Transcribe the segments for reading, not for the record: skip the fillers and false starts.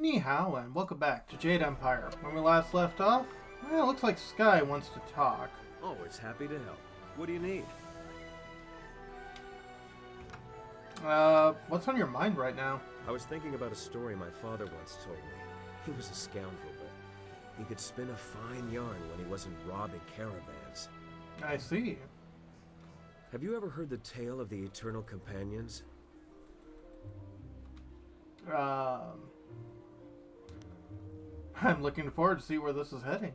Ni hao, and welcome back to Jade Empire. When we last left off, well, it looks like Sky wants to talk. Always happy to help. What do you need? What's on your mind right now? I was thinking about a story my father once told me. He was a scoundrel, but he could spin a fine yarn when he wasn't robbing caravans. I see. Have you ever heard the tale of the Eternal Companions? I'm looking forward to see where this is heading.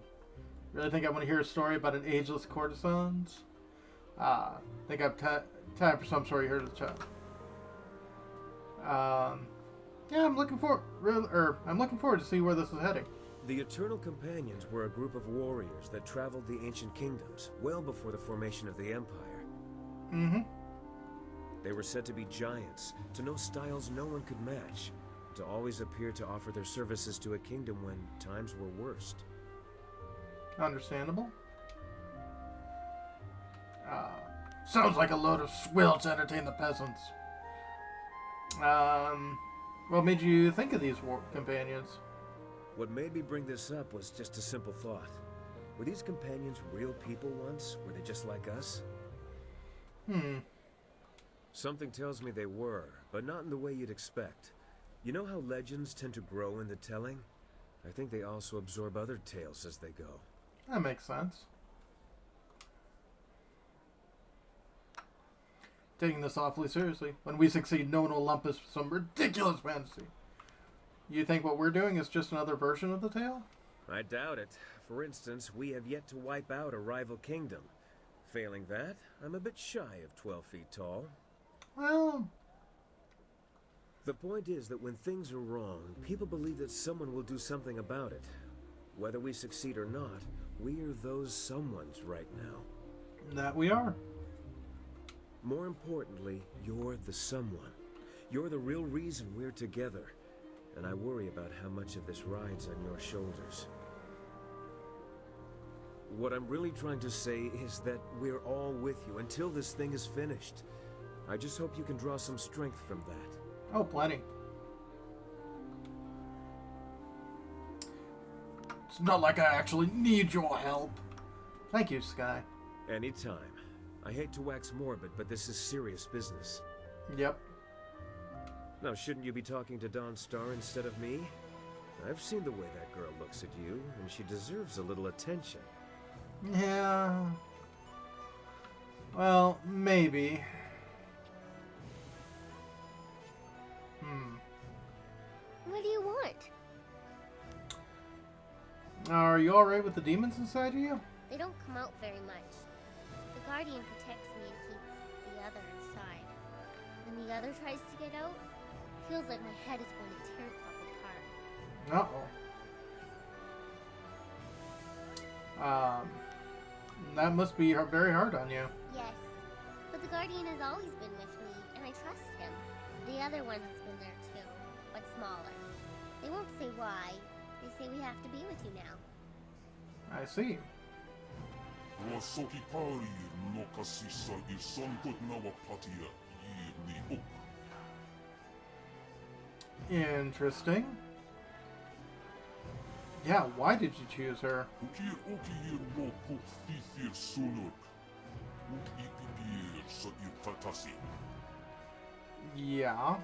Really think I want to hear a story about an ageless courtesans? Think I have time for some story here to chat. Yeah, I'm looking forward to see where this is heading. The Eternal Companions were a group of warriors that traveled the ancient kingdoms, well before the formation of the Empire. Mm-hmm. They were said to be giants, to know styles no one could match, to always appear to offer their services to a kingdom when times were worst. Understandable. Sounds like a load of swill to entertain the peasants. What made you think of these war companions? What made me bring this up was just a simple thought. Were these companions real people once? Were they just like us? Something tells me they were, but not in the way you'd expect. You know how legends tend to grow in the telling? I think they also absorb other tales as they go. That makes sense. Taking this awfully seriously. When we succeed, no one will lump us with some ridiculous fantasy. You think what we're doing is just another version of the tale? I doubt it. For instance, we have yet to wipe out a rival kingdom. Failing that, I'm a bit shy of 12 feet tall. Well... The point is that when things are wrong, people believe that someone will do something about it. Whether we succeed or not, we are those someones right now. That we are. More importantly, you're the someone. You're the real reason we're together. And I worry about how much of this rides on your shoulders. What I'm really trying to say is that we're all with you until this thing is finished. I just hope you can draw some strength from that. Oh, plenty. It's not like I actually need your help. Thank you, Sky. Anytime. I hate to wax morbid, but this is serious business. Yep. Now, shouldn't you be talking to Dawn Star instead of me? I've seen the way that girl looks at you, and she deserves a little attention. Yeah. Well, maybe. What do you want? Are you alright with the demons inside of you? They don't come out very much. The Guardian protects me and keeps the other inside. When the other tries to get out, it feels like my head is going to tear itself apart. That must be very hard on you. Yes, but the Guardian has always been with me, and I trust him. The other one has been there too, but smaller. They won't say why. They say we have to be with you now. I see. Interesting. Yeah, why did you choose her? Yeah.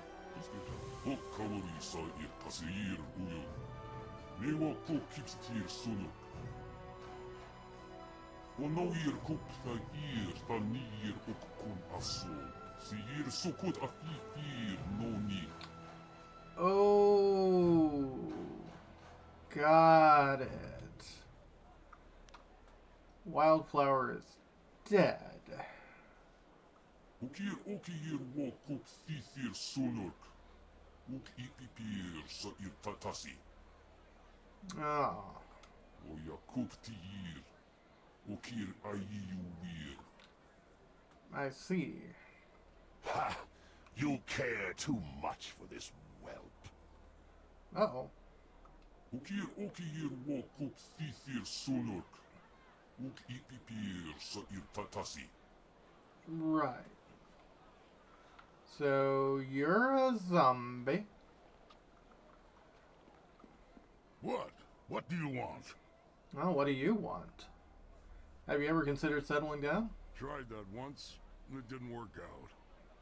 Oh, got it. Wildflower is dead. Oh. I see. Ha! You care too much for this whelp. Uh-oh. Right. So, you're a zombie. What do you want? Well, what do you want? Have you ever considered settling down? Tried that once. It didn't work out.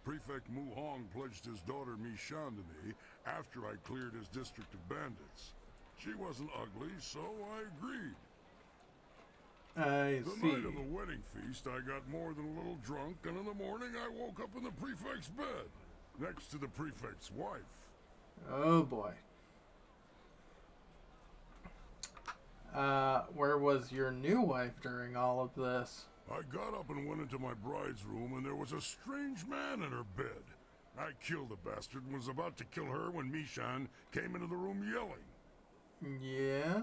Prefect Mu Hong pledged his daughter Mi Shan to me after I cleared his district of bandits. She wasn't ugly, so I agreed. I The see. night of the wedding feast, I got more than a little drunk, and in the morning I woke up in the Prefect's bed, next to the Prefect's wife. Oh boy. Where was your new wife during all of this? I got up and went into my bride's room, and there was a strange man in her bed. I killed the bastard and was about to kill her when Mishan came into the room yelling. Yeah?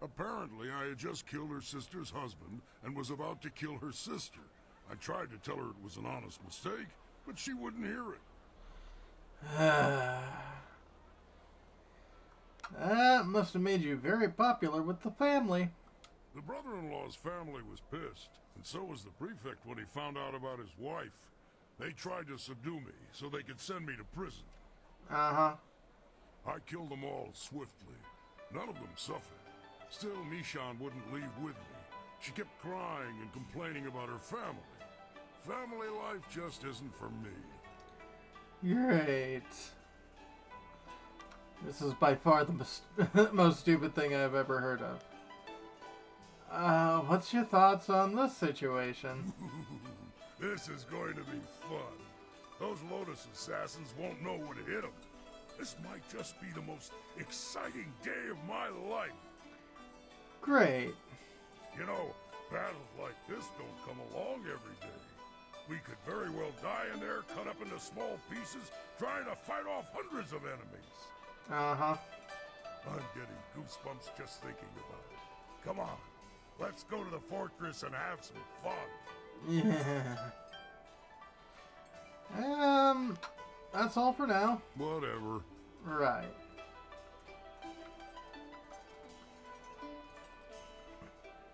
Apparently, I had just killed her sister's husband and was about to kill her sister. I tried to tell her it was an honest mistake, but she wouldn't hear it. That must have made you very popular with the family. The brother-in-law's family was pissed, and so was the prefect when he found out about his wife. They tried to subdue me so they could send me to prison. Uh-huh. I killed them all swiftly. None of them suffered. Still, Mishan wouldn't leave with me. She kept crying and complaining about her family. Family life just isn't for me. Great. This is by far the most stupid thing I've ever heard of. What's your thoughts on this situation? This is going to be fun. Those Lotus assassins won't know when to hit them. This might just be the most exciting day of my life. Great. You know, battles like this don't come along every day. We could very well die in there, cut up into small pieces, trying to fight off hundreds of enemies. Uh-huh. I'm getting goosebumps just thinking about it. Come on, let's go to the fortress and have some fun. Yeah. That's all for now. Whatever. Right.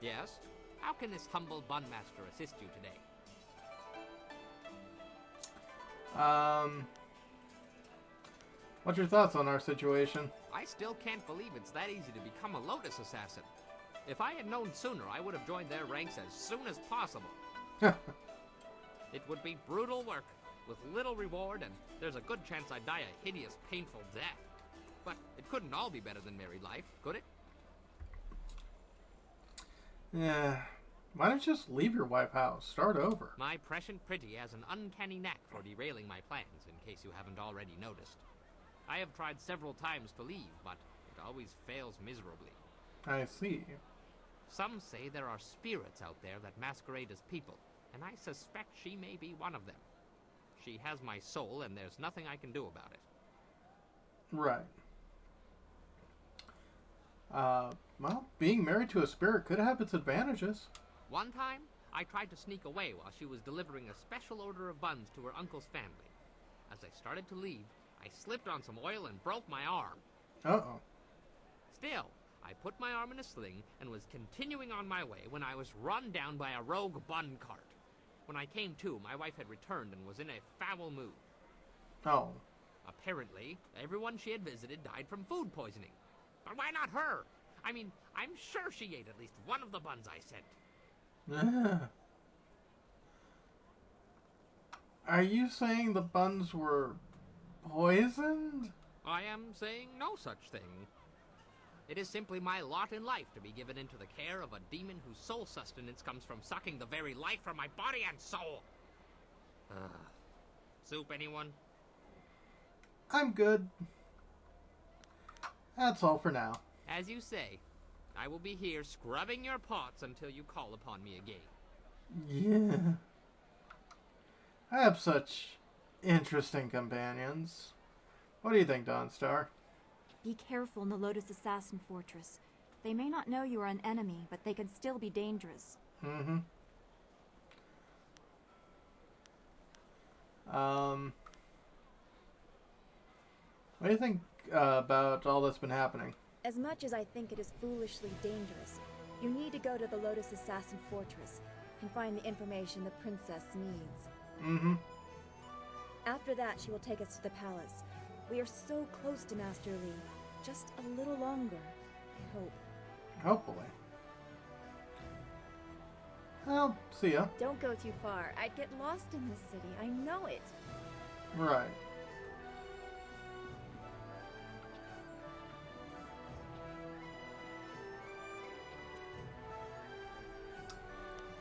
Yes? How can this humble bunmaster assist you today? What's your thoughts on our situation? I still can't believe it's that easy to become a Lotus assassin. If I had known sooner, I would have joined their ranks as soon as possible. It would be brutal work, with little reward, and there's a good chance I'd die a hideous, painful death. But it couldn't all be better than married life, could it? Yeah. Why don't you just leave your wife's house? Start over. My prescient pretty has an uncanny knack for derailing my plans, in case you haven't already noticed. I have tried several times to leave, but it always fails miserably. I see. Some say there are spirits out there that masquerade as people, and I suspect she may be one of them. She has my soul, and there's nothing I can do about it. Right. Well, being married to a spirit could have its advantages. One time, I tried to sneak away while she was delivering a special order of buns to her uncle's family. As I started to leave, I slipped on some oil and broke my arm. Uh-oh. Still, I put my arm in a sling and was continuing on my way when I was run down by a rogue bun cart. When I came to, my wife had returned and was in a foul mood. Oh. Apparently, everyone she had visited died from food poisoning. But why not her? I mean, I'm sure she ate at least one of the buns I sent. Are you saying the buns were poisoned? I am saying no such thing. It is simply my lot in life to be given into the care of a demon whose sole sustenance comes from sucking the very life from my body and soul. Soup, anyone? I'm good. That's all for now. As you say, I will be here scrubbing your pots until you call upon me again. Yeah. I have such interesting companions. What do you think, Dawnstar? Be careful in the Lotus Assassin Fortress. They may not know you are an enemy, but they can still be dangerous. Mm-hmm. What do you think about all that's been happening? As much as I think it is foolishly dangerous, you need to go to the Lotus Assassin Fortress and find the information the princess needs. Mm-hmm. After that, she will take us to the palace. We are so close to Master Li. Just a little longer, I hope. Hopefully. Well, see ya. Don't go too far. I'd get lost in this city. I know it. Right.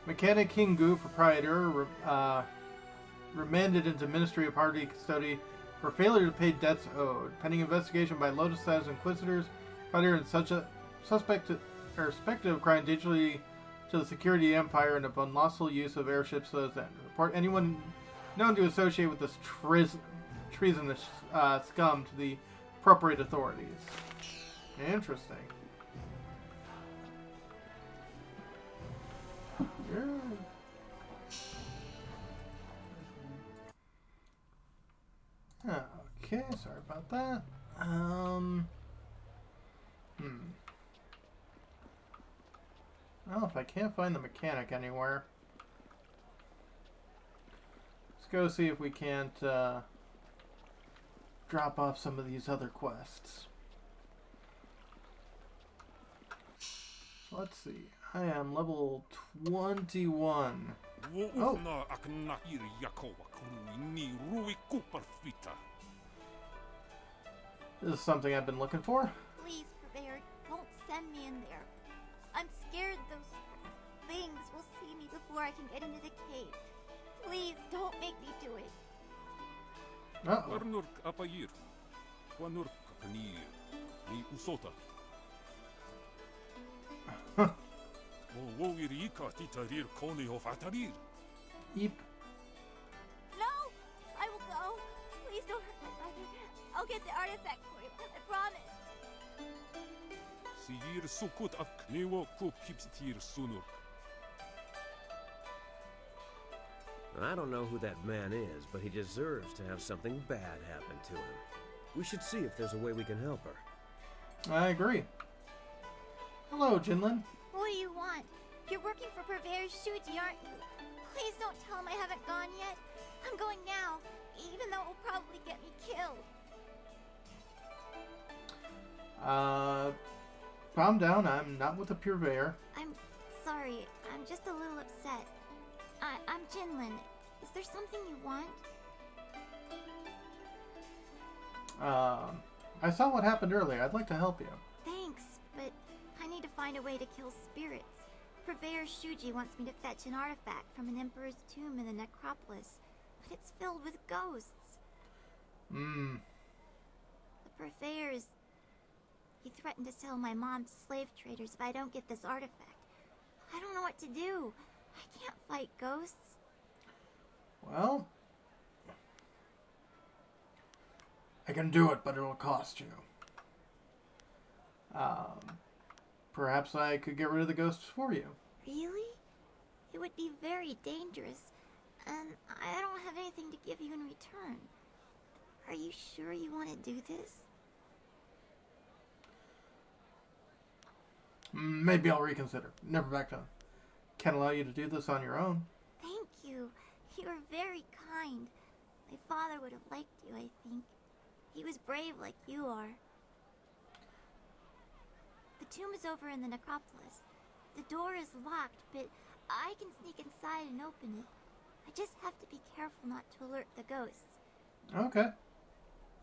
Mechanic King Gu, proprietor, remanded into Ministry of Party Custody for failure to pay debts owed. Pending investigation by Lotus Status Inquisitors, fighter and such a suspected of crime digitally to the security of the Empire and of unlawful use of airships to this end. Report anyone known to associate with this treasonous scum to the appropriate authorities. Interesting. Okay, sorry about that. Well, if I can't find the mechanic anywhere, let's go see if we can't drop off some of these other quests. Let's see. I am level 21. Oh. This is something I've been looking for. Please, Purveyor, don't send me in there. I'm scared those things will see me before I can get into the cave. Please, don't make me do it. Eep. No! I will go. Please don't hurt my mother. I'll get the artifact for you. I promise. I don't know who that man is, but he deserves to have something bad happen to him. We should see if there's a way we can help her. I agree. Hello, Jinlin. What do you want? You're working for Purveyor Shuji, aren't you? Please don't tell him I haven't gone yet. I'm going now, even though it will probably get me killed. Calm down. I'm not with the Purveyor. I'm sorry. I'm just a little upset. I'm Jinlin. Is there something you want? I saw what happened earlier. I'd like to help you. Thanks, but I need to find a way to kill spirits. Purveyor Shuji wants me to fetch an artifact from an emperor's tomb in the necropolis, but it's filled with ghosts. The Purveyor is... He threatened to sell my mom to slave traders if I don't get this artifact. I don't know what to do. I can't fight ghosts. Well, I can do it, but it'll cost you. Perhaps I could get rid of the ghosts for you. Really? It would be very dangerous, and I don't have anything to give you in return. Are you sure you want to do this? Maybe I'll reconsider. Never back down. Can't allow you to do this on your own. Thank you. You are very kind. My father would have liked you, I think. He was brave like you are. The tomb is over in the necropolis. The door is locked, but I can sneak inside and open it. I just have to be careful not to alert the ghosts. Okay.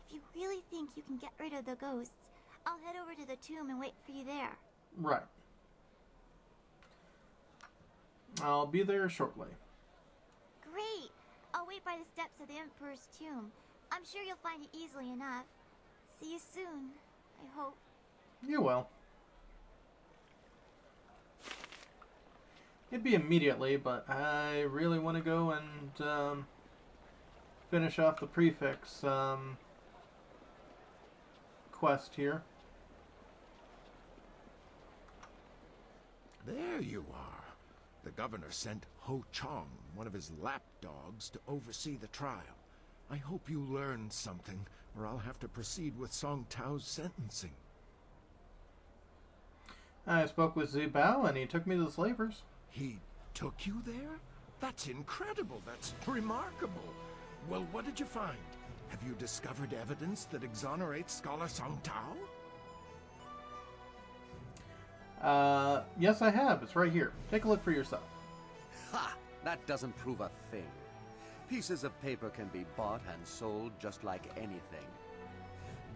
If you really think you can get rid of the ghosts, I'll head over to the tomb and wait for you there. Right. I'll be there shortly. Great! I'll wait by the steps of the Emperor's tomb. I'm sure you'll find it easily enough. See you soon, I hope. You will. It'd be immediately, but I really want to go and finish off the Prefect's quest here. There you are. The governor sent Ho Chong, one of his lapdogs, to oversee the trial. I hope you learned something, or I'll have to proceed with Song Tao's sentencing. I spoke with Zibao, and he took me to the slavers. He took you there? That's incredible. That's remarkable. Well, what did you find? Have you discovered evidence that exonerates Scholar Song Tao? Yes, I have. It's right here. Take a look for yourself. Ha! That doesn't prove a thing. Pieces of paper can be bought and sold just like anything.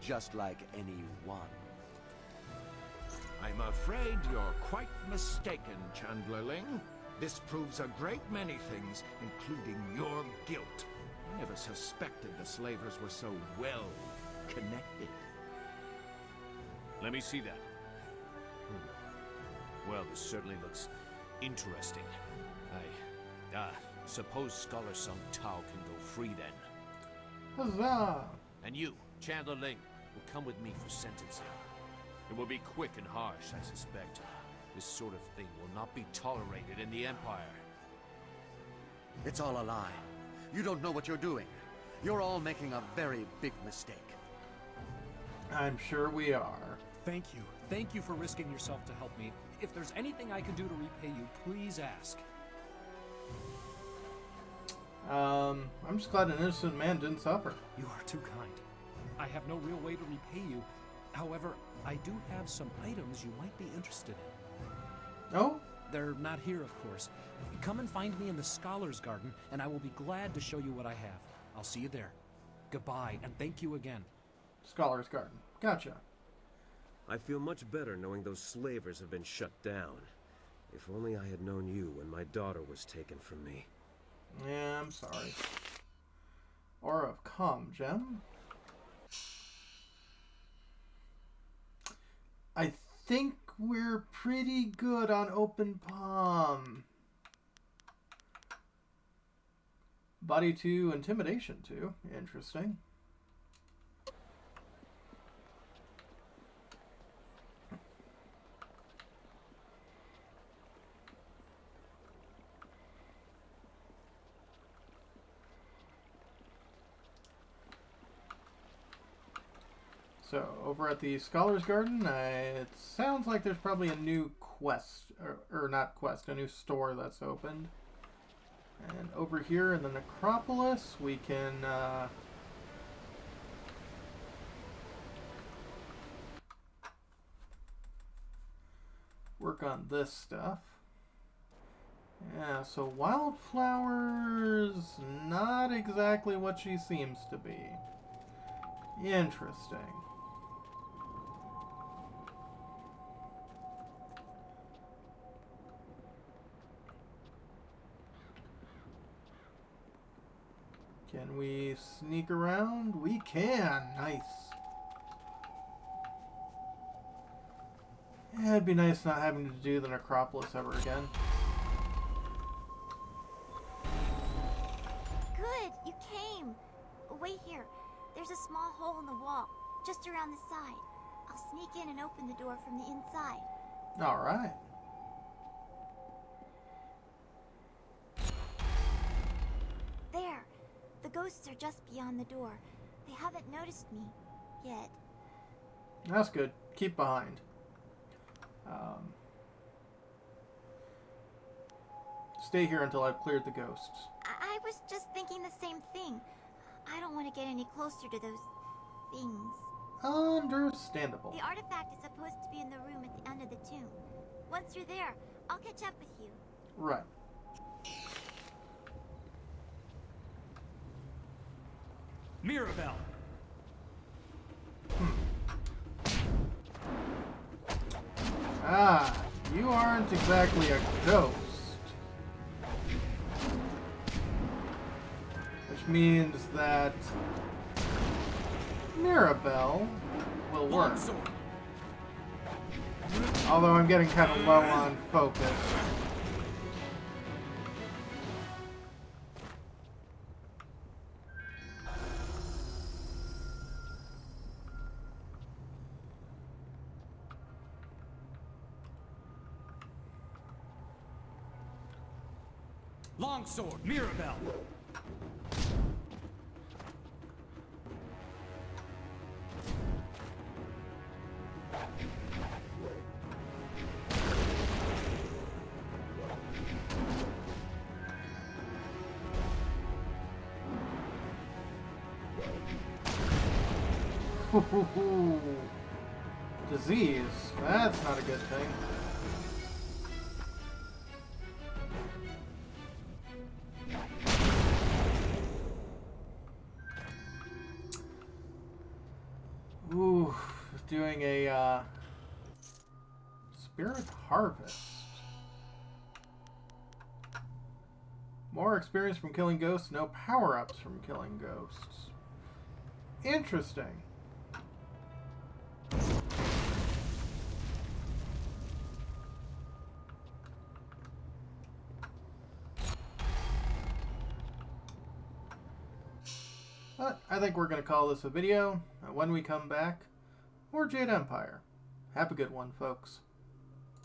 Just like anyone. I'm afraid you're quite mistaken, Chandlerling. This proves a great many things, including your guilt. I never suspected the slavers were so well connected. Let me see that. Well, this certainly looks interesting. I suppose Scholar Sung Tao can go free then. Huzzah! And you, Chandler Ling, will come with me for sentencing. It will be quick and harsh, I suspect. This sort of thing will not be tolerated in the Empire. It's all a lie. You don't know what you're doing. You're all making a very big mistake. I'm sure we are. Thank you. Thank you for risking yourself to help me. If there's anything I can do to repay you, please ask. I'm just glad an innocent man didn't suffer. You are too kind. I have no real way to repay you. However, I do have some items you might be interested in. Oh? They're not here, of course. Come and find me in the Scholar's Garden, and I will be glad to show you what I have. I'll see you there. Goodbye, and thank you again. Scholar's Garden. Gotcha. I feel much better knowing those slavers have been shut down. If only I had known you when my daughter was taken from me. Yeah, I'm sorry. Aura of Calm Gem. I think we're pretty good on Open Palm. Body 2, Intimidation 2. Interesting. So, over at the Scholar's Garden, it sounds like there's probably a new quest, or not quest, a new store that's opened. And over here in the Necropolis, we can work on this stuff. Yeah, so Wildflower's not exactly what she seems to be. Interesting. Can we sneak around? We can. Nice. Yeah, it'd be nice not having to do the Necropolis ever again. Good, you came. Wait here. There's a small hole in the wall, just around the side. I'll sneak in and open the door from the inside. All right. There. The ghosts are just beyond the door. They haven't noticed me yet. That's good. Keep behind. Stay here until I've cleared the ghosts. I was just thinking the same thing. I don't want to get any closer to those things. Understandable. The artifact is supposed to be in the room at the end of the tomb. Once you're there, I'll catch up with you. Right. Mirabelle! Ah, you aren't exactly a ghost. Which means that Mirabelle will work. Although I'm getting kind of low on focus. Longsword, Mirabelle! Disease. That's not a good thing. Ooh, doing a Spirit Harvest. More experience from killing ghosts, no power-ups from killing ghosts. Interesting. But I think we're going to call this a video. When we come back, more Jade Empire. Have a good one, folks.